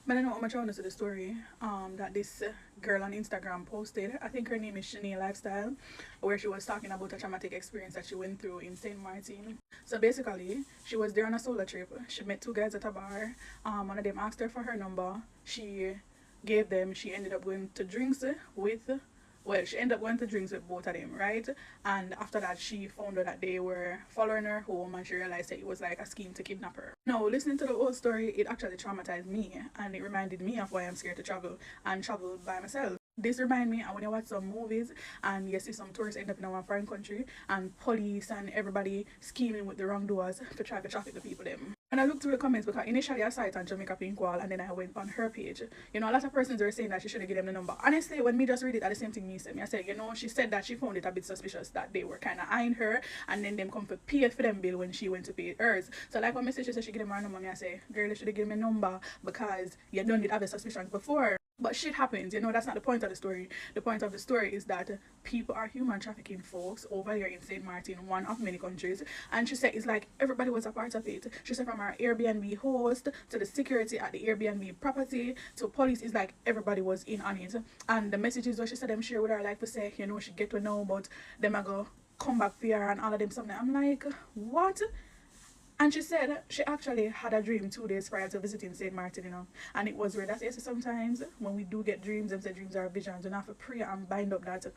But I know how much I want to see the story that this girl on Instagram posted. I think her name is Shanae Lifestyle, where she was talking about a traumatic experience that she went through in St. Martin. So basically, she was there on a solo trip. She met two guys at a bar. One of them asked her for her number. She gave them. She ended up going to drinks with, well, she ended up going to drinks with both of them, right? And after that, she found out that they were following her home, and she realized that it was like a scheme to kidnap her. Now, listening to the whole story, it actually traumatized me, and it reminded me of why I'm scared to travel and travel by myself. This reminds me when I watch some movies and you see some tourists end up in a foreign country and police and everybody scheming with the wrongdoers to try to traffic the people them. And I looked through the comments because initially I saw it on Jamaica Pink Wall and then I went on her page. You know, a lot of persons were saying that she should have given them the number. Honestly, when me just read it, at the same thing me said. I said, you know, she said that she found it a bit suspicious that they were kind of eyeing her and then them come for pay for them bill when she went to pay hers. So like when message she said she give them her number, I say, girl, you should have given me a number because you done it have suspicions before. But shit happens, you know, that's not the point of the story. The point of the story is that people are human trafficking folks over here in St. Martin, one of many countries. And she said it's like everybody was a part of it. She said from our Airbnb host to the security at the Airbnb property to police, is like everybody was in on it. And the messages that she said them share with her, like to say, you know, she get to know about them, I go come back for her and all of them something. I'm like, what? And she said she actually had a dream 2 days prior to visiting St. Martin, you know. And it was weird. That's yes, sometimes when we do get dreams, and say dreams are visions, we have to pray and bind up that.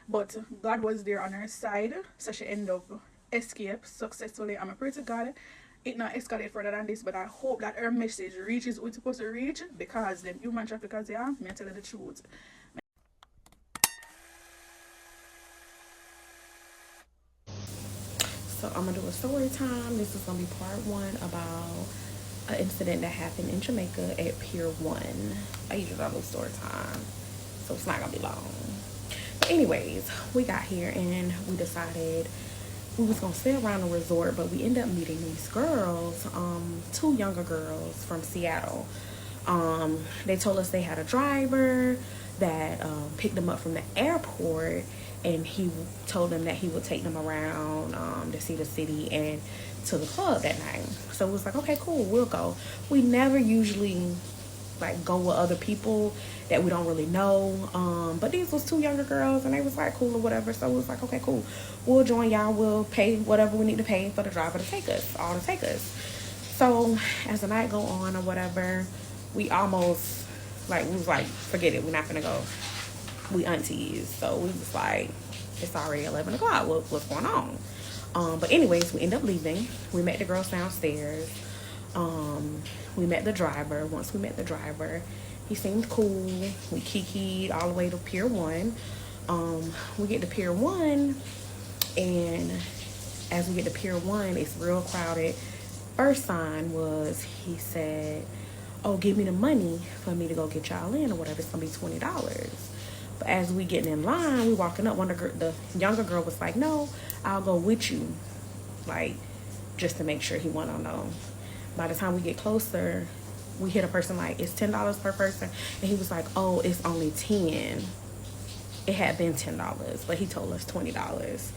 But God was there on her side, so she ended up escape successfully. I'm a pray to God it not escalate further than this, but I hope that her message reaches who it's supposed to reach, because them human traffickers, yeah, me tell you the truth. So I'm gonna do a story time. This is gonna be part one about an incident that happened in Jamaica at Pier 1. I usually don't do story time, so it's not gonna be long. But anyways, we got here and we decided we was gonna stay around the resort, but we ended up meeting these girls, two younger girls from Seattle. They told us they had a driver that picked them up from the airport, and he told them that he would take them around to see the city and to the club that night. So it was like, okay, cool, we'll go. We never usually like go with other people that we don't really know. But these was two younger girls and they was like cool or whatever. So it was like, okay, cool. We'll join y'all. We'll pay whatever we need to pay for the driver to take us, all to take us. So as the night go on or whatever, we almost like we was like, forget it, we're not gonna go. We aunties. So we was like, it's already 11 o'clock. What's going on? But anyways, we end up leaving. We met the girls downstairs. We met the driver. Once we met the driver, he seemed cool. We kikied all the way to Pier 1. We get to Pier 1, and as we get to Pier 1, it's real crowded. First sign was, he said, oh, give me the money for me to go get y'all in or whatever. It's going to be $20. But as we getting in line, we walking up, the younger girl was like, no, I'll go with you. Like, just to make sure he want to know. By the time we get closer, we hit a person like, it's $10 per person. And he was like, oh, it's only 10. It had been $10, but he told us $20.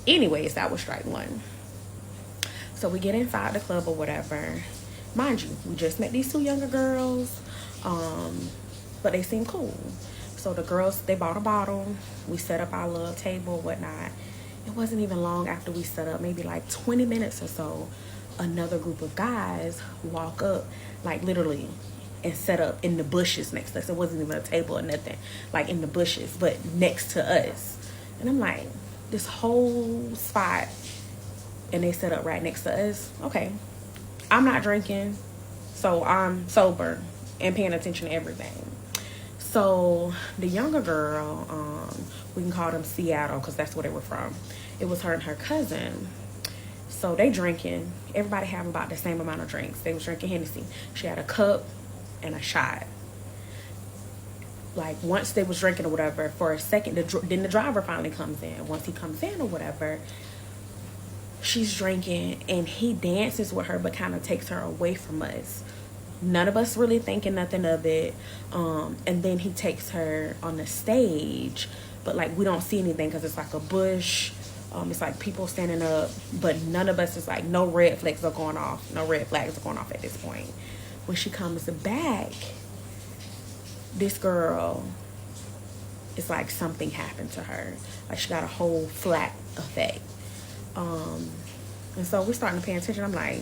Anyways, that was strike one. So we get inside the club or whatever. Mind you, we just met these two younger girls, but they seem cool. So the girls, they bought a bottle. We set up our little table, whatnot. It wasn't even long after we set up, maybe like 20 minutes or so, another group of guys walk up, like literally, and set up in the bushes next to us. It wasn't even a table or nothing, like in the bushes, but next to us. And I'm like, this whole spot, and they set up right next to us. Okay, I'm not drinking, so I'm sober and paying attention to everything. So the younger girl, we can call them Seattle because that's where they were from. It was her and her cousin. So they drinking. Everybody having about the same amount of drinks. They was drinking Hennessy. She had a cup and a shot. Like once they was drinking or whatever, for a second, then the driver finally comes in. Once he comes in or whatever, she's drinking and he dances with her but kind of takes her away from us. None of us really thinking nothing of it. And then he takes her on the stage, but like we don't see anything because it's like a bush. It's like people standing up, but none of us is like, no red flags are going off. No red flags are going off at this point. When she comes back, this girl, it's like something happened to her. Like she got a whole flat effect. And so we're starting to pay attention. I'm like,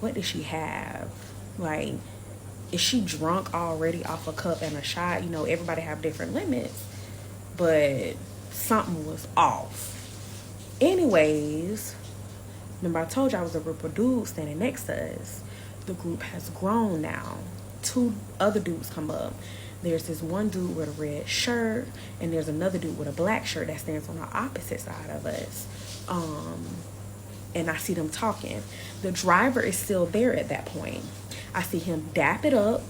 what did she have? Like, is she drunk already off a cup and a shot? You know, everybody have different limits, but something was off. Anyways, remember I told you I was a group of dudes standing next to us. The group has grown now. 2 other dudes come up. There's this one dude with a red shirt, and there's another dude with a black shirt that stands on the opposite side of us. And I see them talking. The driver is still there at that point. I see him dap it up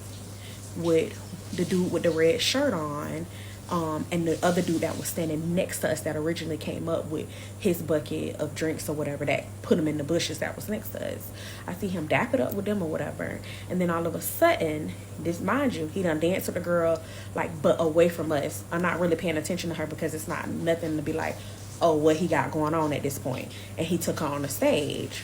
with the dude with the red shirt on, and the other dude that was standing next to us that originally came up with his bucket of drinks or whatever that put him in the bushes that was next to us. I see him dap it up with them or whatever, and then all of a sudden, this, mind you, he done danced with the girl, like, but away from us. I'm not really paying attention to her because it's not nothing to be like, oh, what he got going on at this point. And he took her on the stage,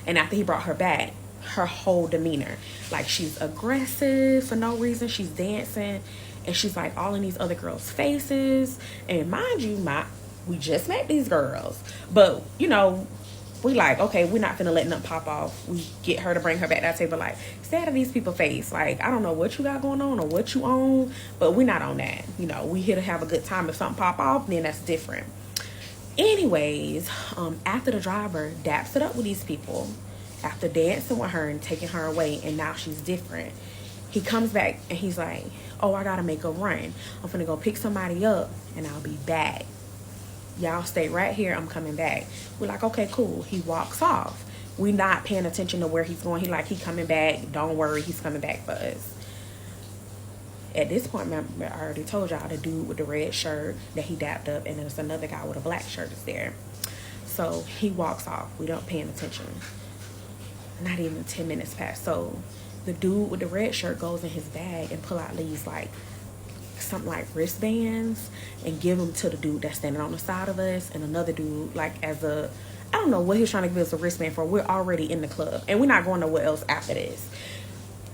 and after he brought her back, her whole demeanor, like, she's aggressive for no reason. She's dancing, and she's like all in these other girls' faces. And mind you, we just met these girls, but you know, we like, okay, we're not finna let nothing pop off. We get her to bring her back to that table, like, stay out of these people's face. Like, I don't know what you got going on or what you own, but we're not on that. You know, we here to have a good time. If something pop off, then that's different. Anyways, after the driver daps it up with these people, after dancing with her and taking her away, and now she's different, he comes back and he's like, oh, I gotta make a run. I'm finna go pick somebody up and I'll be back. Y'all stay right here, I'm coming back. We're like, okay, cool. He walks off. We not paying attention to where he's going. He coming back. Don't worry, he's coming back for us. At this point, I already told y'all the dude with the red shirt that he dapped up, and there's another guy with a black shirt is there. So he walks off. We don't paying attention. Not even 10 minutes past. So the dude with the red shirt goes in his bag and pull out these like something like wristbands and give them to the dude that's standing on the side of us, and another dude, like, as a, I don't know what he was trying to give us a wristband for. We're already in the club and we're not going nowhere else after this.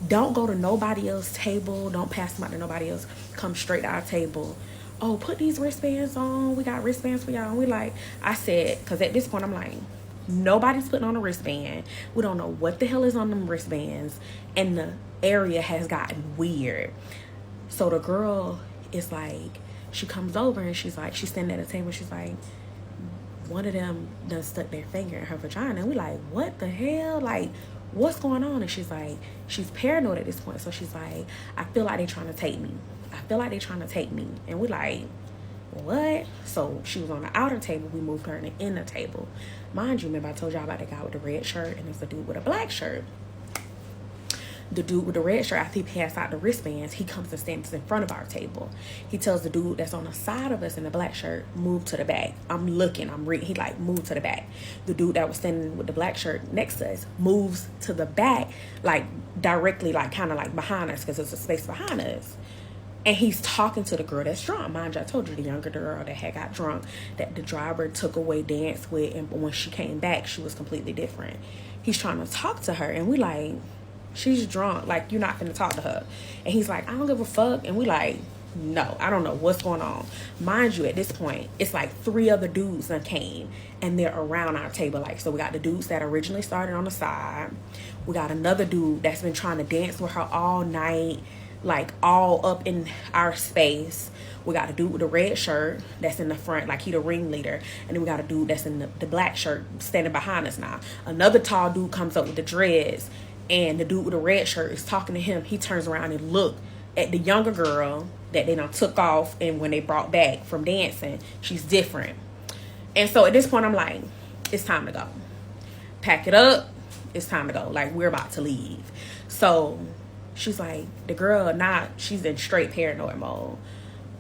Don't go to nobody else's table. Don't pass them out to nobody else. Come straight to our table. Oh, put these wristbands on. We got wristbands for y'all. And we like, I said, because at this point I'm like, nobody's putting on a wristband. We don't know what the hell is on them wristbands, and the area has gotten weird. So the girl is like, she comes over and she's like, she's standing at the table. She's like, one of them done stuck their finger in her vagina. And we like, what the hell? Like, what's going on? And she's like, she's paranoid at this point. So she's like, I feel like they're trying to take me. I feel like they're trying to take me. And we like, what? So she was on the outer table. We moved her to the inner table. Mind you, remember I told y'all about the guy with the red shirt, and there's a dude with a black shirt. The dude with the red shirt, after he passed out the wristbands, he comes and stands in front of our table. He tells the dude that's on the side of us in the black shirt, move to the back. I'm looking, I'm reading. He like, move to the back. The dude that was standing with the black shirt next to us moves to the back, like directly, like kind of like behind us, because there's a space behind us. And he's talking to the girl that's drunk. Mind you, I told you, the younger girl that had got drunk, that the driver took away, danced with, and when she came back, she was completely different. He's trying to talk to her, and we like, she's drunk. Like, you're not gonna talk to her. And he's like, I don't give a fuck. And we like, no, I don't know what's going on. Mind you, at this point, it's like 3 other dudes that came, and they're around our table. Like, so we got the dudes that originally started on the side. We got another dude that's been trying to dance with her all night, like all up in our space. We got a dude with a red shirt that's in the front, like he the ringleader. And then we got a dude that's in the black shirt standing behind us now. Another tall dude comes up with the dreads, and the dude with the red shirt is talking to him. He turns around and look at the younger girl that they done took off, and when they brought back from dancing, she's different. And so at this point, I'm like, it's time to go. Pack it up. It's time to go. Like, we're about to leave. So she's like, the girl, she's in straight paranoid mode.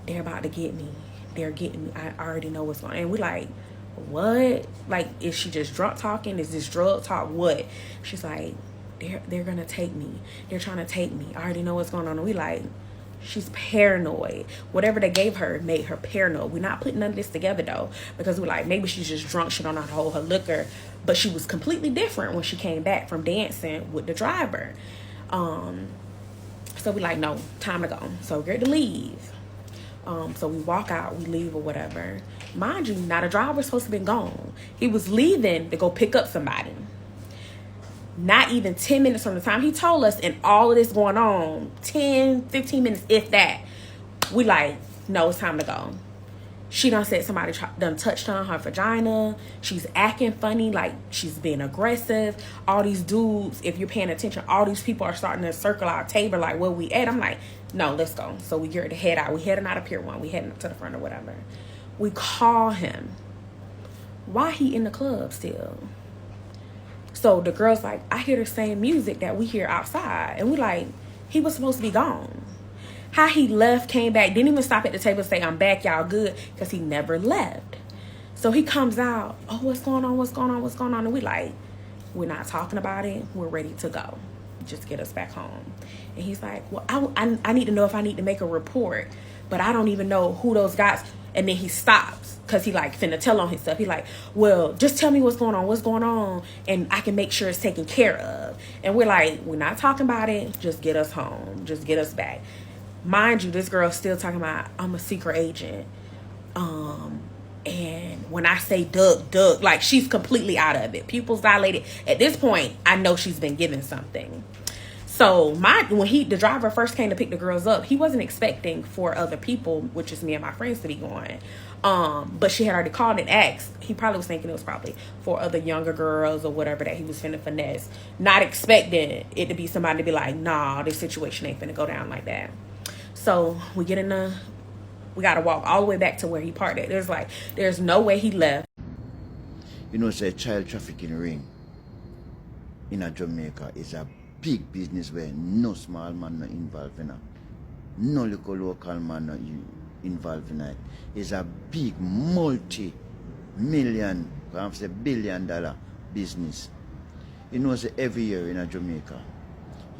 They're about to get me. They're getting me. I already know what's going on. And we like, what? Like, is she just drunk talking? Is this drug talk? What? She's like, they're gonna take me. They're trying to take me. I already know what's going on. And we like, she's paranoid. Whatever they gave her made her paranoid. We're not putting none of this together though, because we're like, maybe she's just drunk. She don't know how to hold her liquor. But she was completely different when she came back from dancing with the driver. So we like, no, time to go. So we're ready to leave. So we walk out, we leave or whatever. Mind you, now the driver was supposed to be gone. He was leaving to go pick up somebody. Not even 10 minutes from the time he told us, and all of this going on, 10, 15 minutes, if that, we like, no, it's time to go. She done said somebody done touched on her vagina. She's acting funny, like she's being aggressive. All these dudes, if you're paying attention, all these people are starting to circle our table like, where we at? I'm like, no, let's go. So we get to head out. We heading out of Pier 1. We heading to the front or whatever. We call him. Why he in the club still? So the girl's like, I hear the same music that we hear outside. And we like, he was supposed to be gone. How he left, came back, didn't even stop at the table and say, I'm back, y'all good, because he never left. So he comes out, oh, what's going on, what's going on, what's going on? And we like, we're not talking about it. We're ready to go. Just get us back home. And he's like, well, I need to know if I need to make a report, but I don't even know who those guys. And then he stops because he like finna tell on himself. He like, well, just tell me what's going on, and I can make sure it's taken care of. And we're like, we're not talking about it. Just get us home. Just get us back. Mind you, this girl's still talking about, I'm a secret agent. And when I say duck, like she's completely out of it. Pupils dilated. At this point, I know she's been given something. So when the driver first came to pick the girls up, he wasn't expecting 4 other people, which is me and my friends, to be going. But she had already called and asked. He probably was thinking it was probably 4 other younger girls or whatever that he was finna finesse. Not expecting it to be somebody to be like, nah, this situation ain't finna go down like that. So we get we got to walk all the way back to where he parked at. There's no way he left. You know, say child trafficking ring in Jamaica is a big business where no small man not involved in it. No local man not involved in it. It's a big multi-million, perhaps $1 billion business. You know, say every year in Jamaica,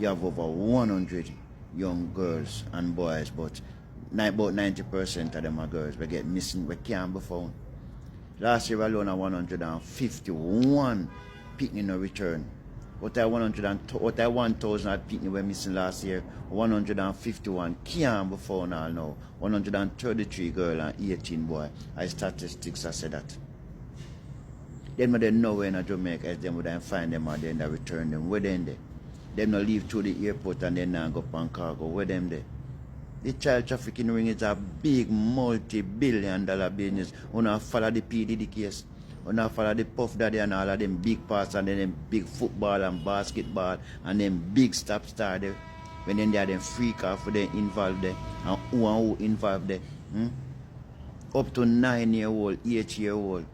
you have over 100 young girls and boys, but about 90% of them are girls. We get missing, we can't be found. Last year alone, 151 picnic no return. What I 1,000 picnic were missing last year, 151 can't be found all now. 133 girl and 18 boy. I statistics I said that. Then they know when in Jamaica, as them would find them and then they return them. Where then they? Them not leave to the airport and then go up on cargo. Where them there? The child trafficking ring is a big multi-billion-dollar business. We not follow the PDD case. We not follow the Puff Daddy and all of them big parts and then them big football and basketball and them big stop star there. When then they are them freak off with them involved there and who involved there. Up to 9-year-old, 8-year-old.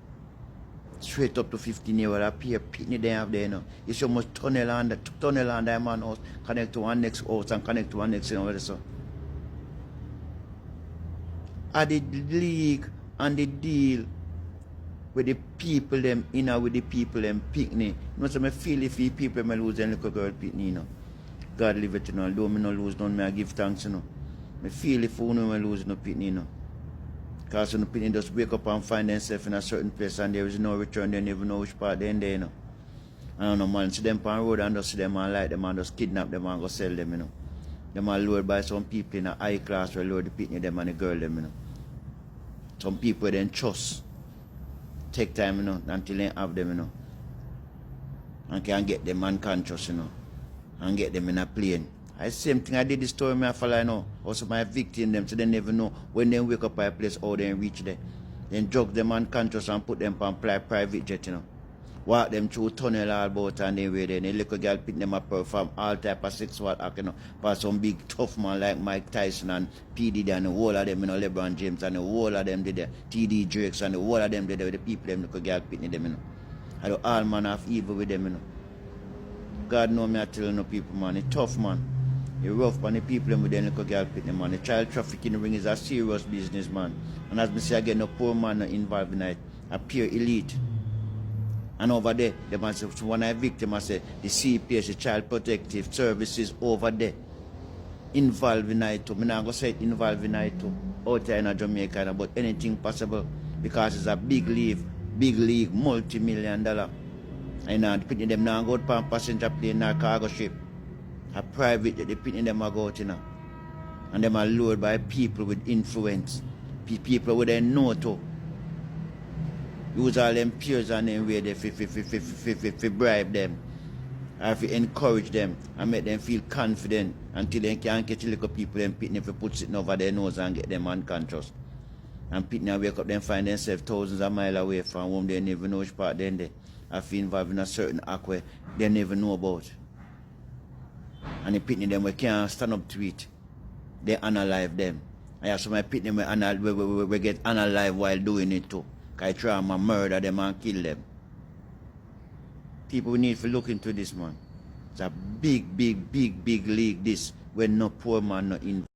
Straight up to 15-year-old, I pay a pitney they have there now. It's so much tunnel under that man house, connect to one next house and connect to one next house. So. At the league and the deal with the people them with the people them picnic. You know, so I feel if the people may lose them little girl picnic, you know. God live it, you know. Although me no lose none, I give thanks, you know. I feel if you know I lose no picnic, you know. Because when the picnic just wake up and find themselves in a certain place and there is no return, they never know which part they're in there, you know. I don't know, man. See them on the road and just see them and like them and just kidnap them and go sell them, you know. Them are lured by some people in a high class where lure the picnic them and the girl them, you know. Some people then trust. Take time, you know, until they have them, you know. And can get them unconscious, you know. And get them in a plane. I same thing I did the story me I follow, you know. Also my victim them so they never know when they wake up at a place how they reach there. Then drug them unconscious and put them on private jet, you know. Walk them through tunnel all about and then where they little girl pick them up perform all type of sexual act, you know. For some big tough man like Mike Tyson and P. Diddy and the whole of them, you know, LeBron James and the whole of them did there. T.D. Drakes and the whole of them did there with the people them little girl picking them, you know. I do all man of evil with them, you know. God know me I tell you no people, man. It's tough, man. It's rough on the people them with them little girl picking, man. The child trafficking ring is a serious business, man. And as I say again, no poor man not involved in it. A pure elite. And over there, they must say, one of the victims must say, the CPS, the Child Protective Services over there, involved in it too. I'm not going to say involved in it too, out there in Jamaica, but anything possible, because it's a big league, multi-million-dollar. And them now go on passenger plane or cargo ship. A private that the pitney them are go out, you know. And them are lured by people with influence. People with they know to. Use all them peers and them way they fi bribe them. Or fi encourage them and make them feel confident until they can catch little people and pitney fi put sitting over their nose and get them unconscious. And pitney wake up them find themselves thousands of miles away from home they never know which part then they. I feel involved in a certain act where they never know about. And the pitney them we can't stand up to it. They unalive them. I have some pitney we get unalive while doing it too. Because I try and murder them and kill them. People need to look into this, man. It's a big league this when no poor man not involved.